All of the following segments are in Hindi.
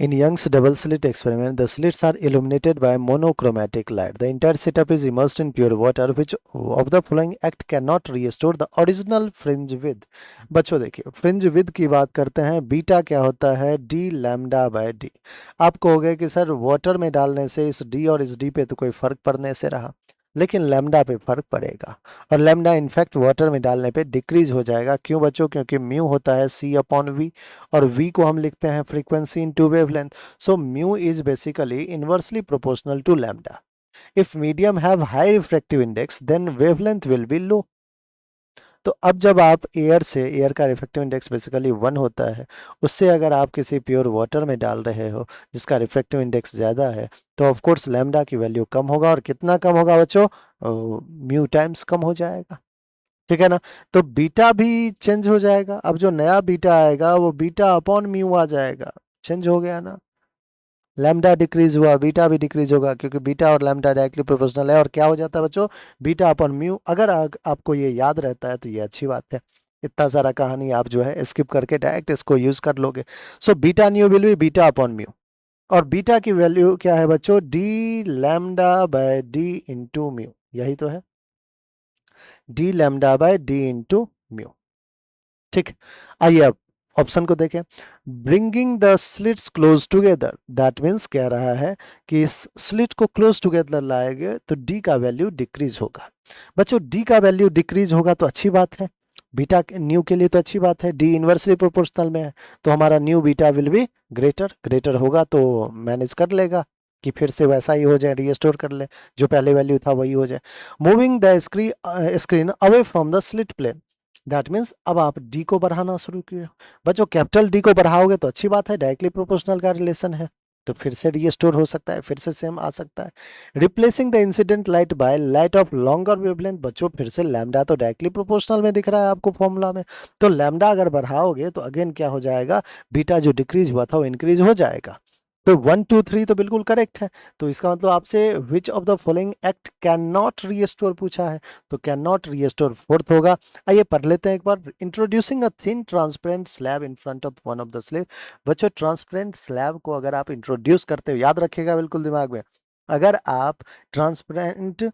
In Young's double slit experiment, the slits are illuminated by monochromatic light. The entire setup is immersed in pure water. Which of the following act cannot restore the original fringe width? बच्चों देखिए, फ्रिंज विद की बात करते हैं, बीटा क्या होता है, डी लैम्डा बाय डी। आप कहोगे कि सर वाटर में डालने से इस डी और इस डी पे तो कोई फर्क पड़ने से रहा, लेकिन लैम्डा पे फर्क पड़ेगा। और लैम्डा इनफैक्ट वाटर में डालने पे डिक्रीज हो जाएगा। क्यों बच्चों? क्योंकि म्यू होता है सी अपॉन वी, और v को हम लिखते हैं frequency into wavelength. So mu is basically inversely proportional to lambda. If medium have high refractive index then wavelength will be low. तो अब जब आप एयर का रिफ्रैक्टिव इंडेक्स बेसिकली 1 होता है, उससे अगर आप किसी प्योर वाटर में डाल रहे हो जिसका रिफ्रैक्टिव इंडेक्स ज़्यादा है, तो ऑफ कोर्स लैम्डा की वैल्यू कम होगा। और कितना कम होगा बच्चों? म्यू टाइम्स कम हो जाएगा। ठीक है ना? तो बीटा भी चेंज हो जाएगा। अब जो नया बीटा आएगा वो बीटा अपॉन म्यू आ जाएगा। चेंज हो गया ना? लैम्डा डिक्रीज हुआ, बीटा भी डिक्रीज होगा, क्योंकि बीटा और लैम्डा डायरेक्टली प्रोपोर्शनल है। और क्या हो जाता है बच्चों? Beta upon mu. अगर आपको ये याद रहता है तो ये अच्छी बात है। इतना सारा कहानी आप जो है स्किप करके डायरेक्ट इसको यूज कर लोगे। So beta new will be beta upon mu. और बीटा की वैल्यू क्या है बच्चों? D lambda by D into mu. यही तो है, D lambda by D into mu. ठीक। आइए अब ऑप्शन को देखें। Bringing the slits close together, that means कह रहा है कि इस स्लिट को क्लोज टुगेदर लाएंगे तो डी का वैल्यू डिक्रीज होगा। बच्चों डी का वैल्यू डिक्रीज होगा तो अच्छी बात है, बीटा न्यू के लिए तो अच्छी बात है। डी इनवर्सली प्रोपोर्शनल में है तो हमारा new beta will be greater. Greater होगा तो मैनेज कर लेगा कि फिर से वैसा ही हो जाए, रीस्टोर कर ले, जो पहले वैल्यू था वही हो जाए। Moving the screen away from the slit plane, that means अब आप डी को बढ़ाना शुरू किए। बच्चों कैपिटल डी को बढ़ाओगे तो अच्छी बात है, डायरेक्टली प्रोपोर्शनल का रिलेशन है, तो फिर से रीस्टोर हो सकता है, फिर से सेम आ सकता है। Replacing the incident light by light of longer wavelength, बच्चों फिर से लैम्डा तो डायरेक्टली प्रोपोर्शनल में दिख रहा है आपको फॉर्मूला में, तो लैम्डा अगर बढ़ाओगे तो अगेन क्या हो जाएगा? बीटा जो डिक्रीज हुआ था वो इंक्रीज हो जाएगा। तो 1 2 3 तो बिल्कुल करेक्ट है। तो इसका मतलब आपसे which of the following act can not restore पूछा है, तो कैन नॉट रीस्टोर फोर्थ होगा। आइए पढ़ लेते हैं एक बार। Introducing a thin transparent slab in front of one of the slip. बच्चों ट्रांसपेरेंट स्लैब को अगर आप इंट्रोड्यूस करते हो, याद रखिएगा बिल्कुल दिमाग में, अगर आप ट्रांसपेरेंट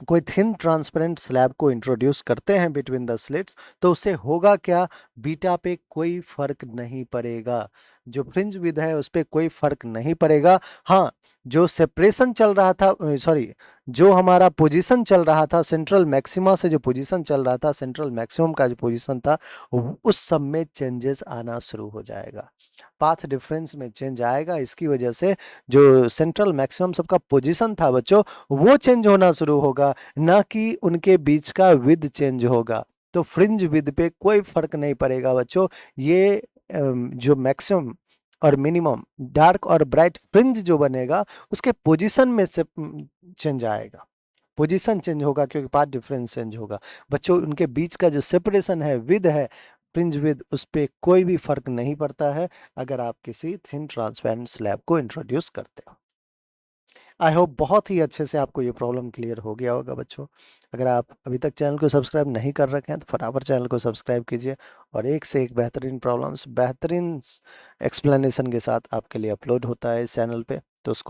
कोई थिन ट्रांसपेरेंट स्लैब को इंट्रोड्यूस करते हैं बिटवीन द स्लिट्स, तो उससे होगा क्या? बीटा पे कोई फर्क नहीं पड़ेगा, जो फ्रिंज विद है उस पर कोई फर्क नहीं पड़ेगा। हाँ, जो सेपरेशन चल रहा था, सॉरी, जो हमारा पोजीशन चल रहा था सेंट्रल मैक्सिमा से, जो पोजीशन चल रहा था सेंट्रल मैक्सिमम का जो पोजीशन था, उस सब में चेंजेस आना शुरू हो जाएगा, पाथ डिफरेंस में चेंज आएगा। इसकी वजह से जो सेंट्रल मैक्सिमम सबका पोजीशन था बच्चों, वो चेंज होना शुरू होगा, ना कि उनके बीच का विद चेंज होगा। तो फ्रिंज विद पे कोई फर्क नहीं पड़ेगा बच्चों। ये जो मैक्सिमम और मिनिमम, डार्क और ब्राइट फ्रिंज जो बनेगा उसके पोजीशन में से चेंज आएगा, पोजीशन चेंज होगा, क्योंकि पाथ डिफरेंस चेंज होगा। बच्चों उनके बीच का जो सेपरेशन है, विद है, फ्रिंज विद, उस पर कोई भी फर्क नहीं पड़ता है अगर आप किसी थिन ट्रांसपेरेंट स्लैब को इंट्रोड्यूस करते हो। आई होप बहुत ही अच्छे से आपको ये प्रॉब्लम क्लियर हो गया होगा बच्चों। अगर आप अभी तक चैनल को सब्सक्राइब नहीं कर रखे हैं तो फटाफट चैनल को सब्सक्राइब कीजिए, और एक से एक बेहतरीन प्रॉब्लम्स बेहतरीन एक्सप्लेनेशन के साथ आपके लिए अपलोड होता है इस चैनल पे, तो उसको